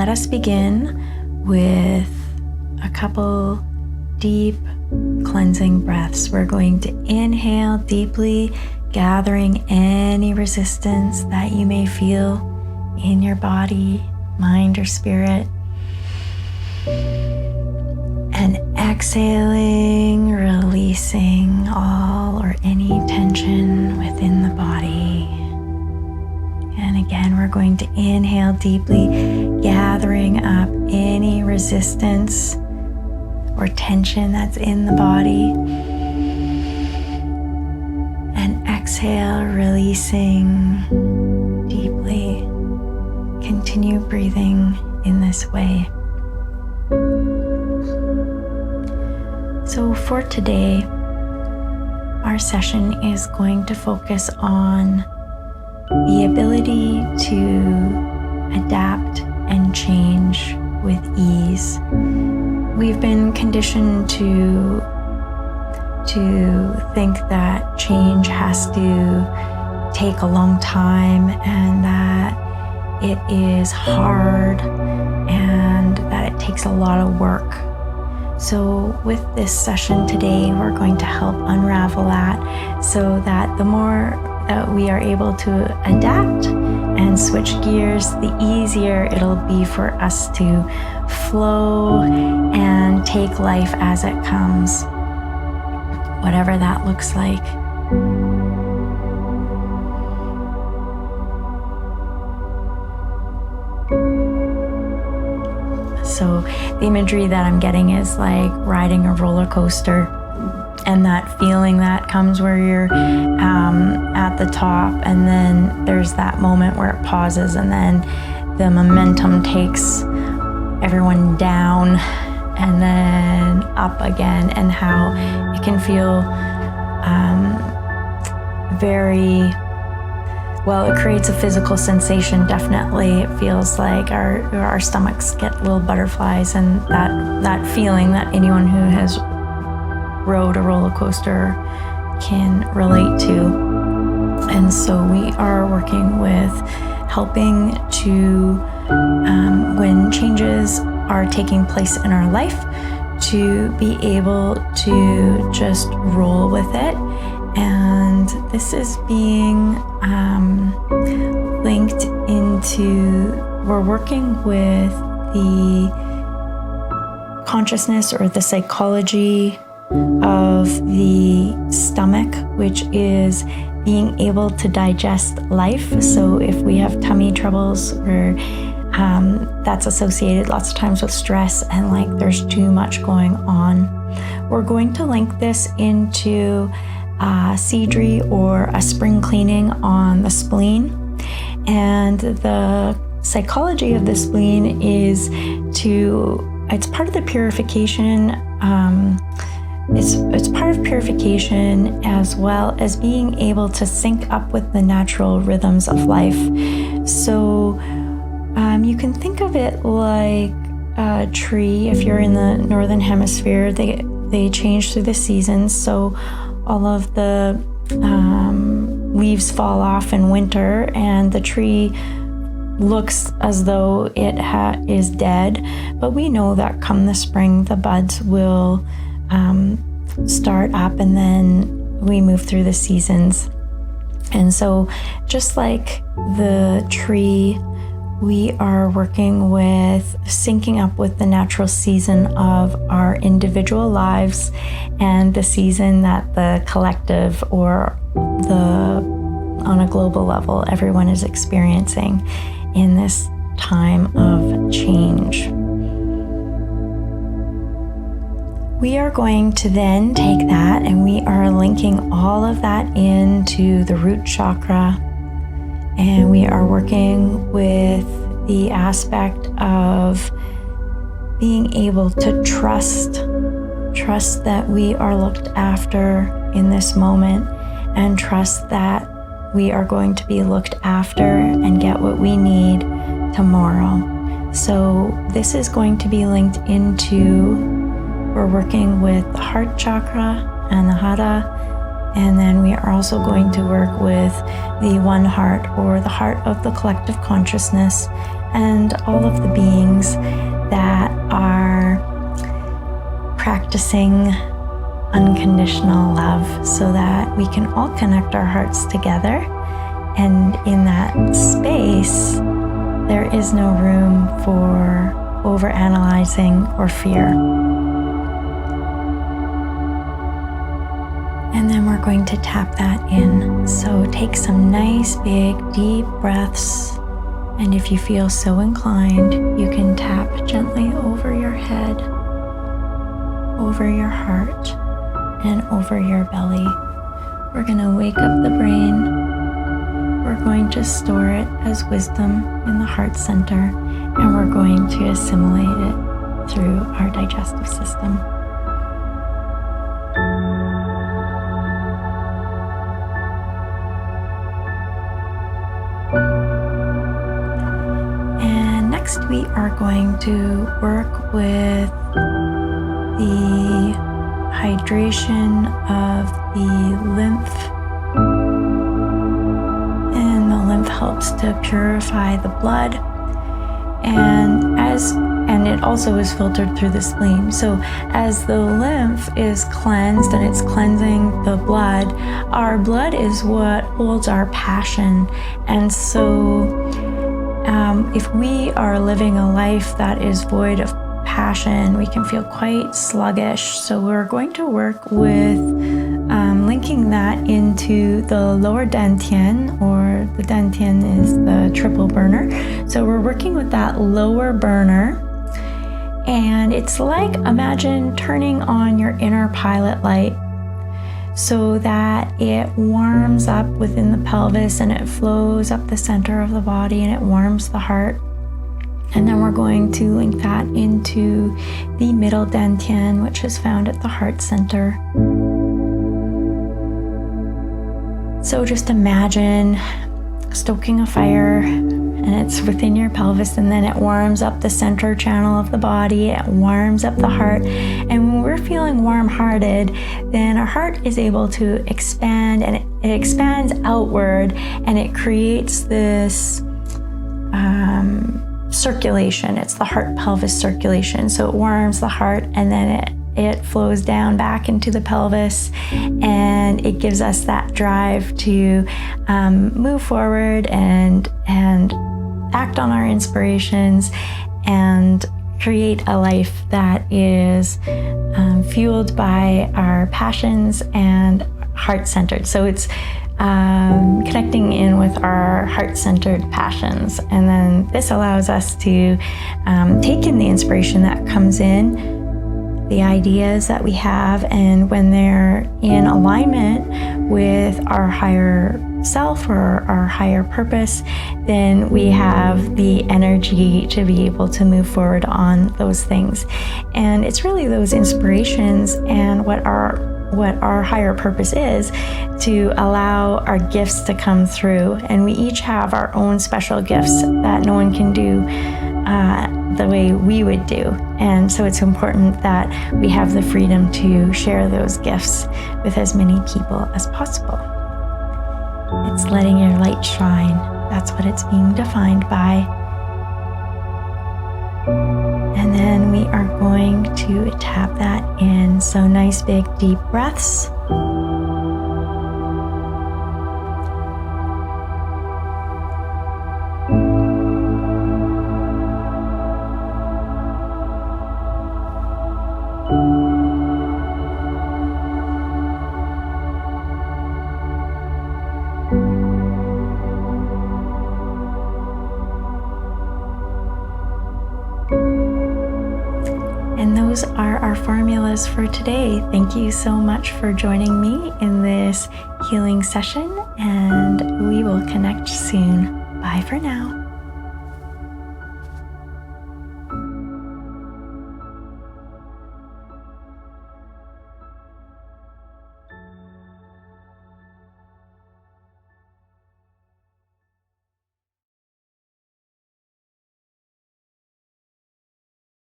let us begin with a couple deep cleansing breaths. We're going to inhale deeply, gathering any resistance that you may feel in your body, mind, or spirit. And exhaling, releasing all or any tension within the body. And again, we're going to inhale deeply, gathering up any resistance or tension that's in the body. And exhale, releasing deeply. Continue breathing in this way. So for today, our session is going to focus on the ability to adapt and change with ease. We've been conditioned to think that change has to take a long time and that it is hard and that it takes a lot of work. So with this session today, we're going to help unravel that so that the more that we are able to adapt and switch gears, the easier it'll be for us to flow and take life as it comes, whatever that looks like. So the imagery that I'm getting is like riding a roller coaster, and that feeling that comes where you're at the top, and then there's that moment where it pauses, and then the momentum takes everyone down and then up again, and how it can feel very well. It creates a physical sensation, definitely. It feels like our stomachs get little butterflies, and that feeling that anyone who has rode a roller coaster can relate to. And so we are working with helping to, when changes are taking place in our life, to be able to just roll with it. And this is being linked into, we're working with the consciousness or the psychology of the stomach, which is being able to digest life. So if we have tummy troubles, or that's associated lots of times with stress and like there's too much going on, we're going to link this into Seedry or a spring cleaning on the spleen. And the psychology of the spleen is it's part of the purification. It's part of purification, as well as being able to sync up with the natural rhythms of life. So you can think of it like a tree. If you're in the northern hemisphere, they change through the seasons. So all of the leaves fall off in winter, and the tree looks as though it is dead. But we know that come the spring, the buds will start up, and then we move through the seasons. And so just like the tree, we are working with syncing up with the natural season of our individual lives and the season that the collective or on a global level, everyone is experiencing in this time of change. We are going to then take that, and we are linking all of that into the root chakra, and we are working with the aspect of being able to trust that we are looked after in this moment, and trust that we are going to be looked after and get what we need tomorrow. So this is going to be linked into, we're working with the heart chakra and the hara, and then we are also going to work with the one heart, or the heart of the collective consciousness, and all of the beings that are practicing unconditional love, so that we can all connect our hearts together. And in that space, there is no room for overanalyzing or fear. And then we're going to tap that in. So take some nice, big, deep breaths. And if you feel so inclined, you can tap gently over your head, over your heart, and over your belly. We're going to wake up the brain. We're going to store it as wisdom in the heart center, and we're going to assimilate it through our digestive system. And next we are going to work with the hydration of the lymph. And the lymph helps to purify the blood, and it also is filtered through the spleen. So as the lymph is cleansed and it's cleansing the blood, our blood is what holds our passion. And so if we are living a life that is void of passion, we can feel quite sluggish. So we're going to work with linking that into the lower dantian, or the dantian is the triple burner. So we're working with that lower burner, and it's like, imagine turning on your inner pilot light so that it warms up within the pelvis and it flows up the center of the body and it warms the heart. And then we're going to link that into the middle dantian, which is found at the heart center. So just imagine stoking a fire, and it's within your pelvis, and then it warms up the center channel of the body, it warms up the heart. And when we're feeling warm-hearted, then our heart is able to expand, and it expands outward, and it creates this circulation. It's the heart pelvis circulation. So it warms the heart, and then it flows down back into the pelvis, and it gives us that drive to move forward and act on our inspirations and create a life that is fueled by our passions and heart-centered. So it's connecting in with our heart-centered passions. And then this allows us to take in the inspiration that comes in, the ideas that we have, and when they're in alignment with our higher self or our higher purpose, then we have the energy to be able to move forward on those things. And it's really those inspirations and what our higher purpose is, to allow our gifts to come through. And we each have our own special gifts that no one can do the way we would do. And so it's important that we have the freedom to share those gifts with as many people as possible. It's letting your light shine. That's what it's being defined by. And then we are going to tap that in. So nice big deep breaths. And those are our formulas for today. Thank you so much for joining me in this healing session, and we will connect soon. Bye for now.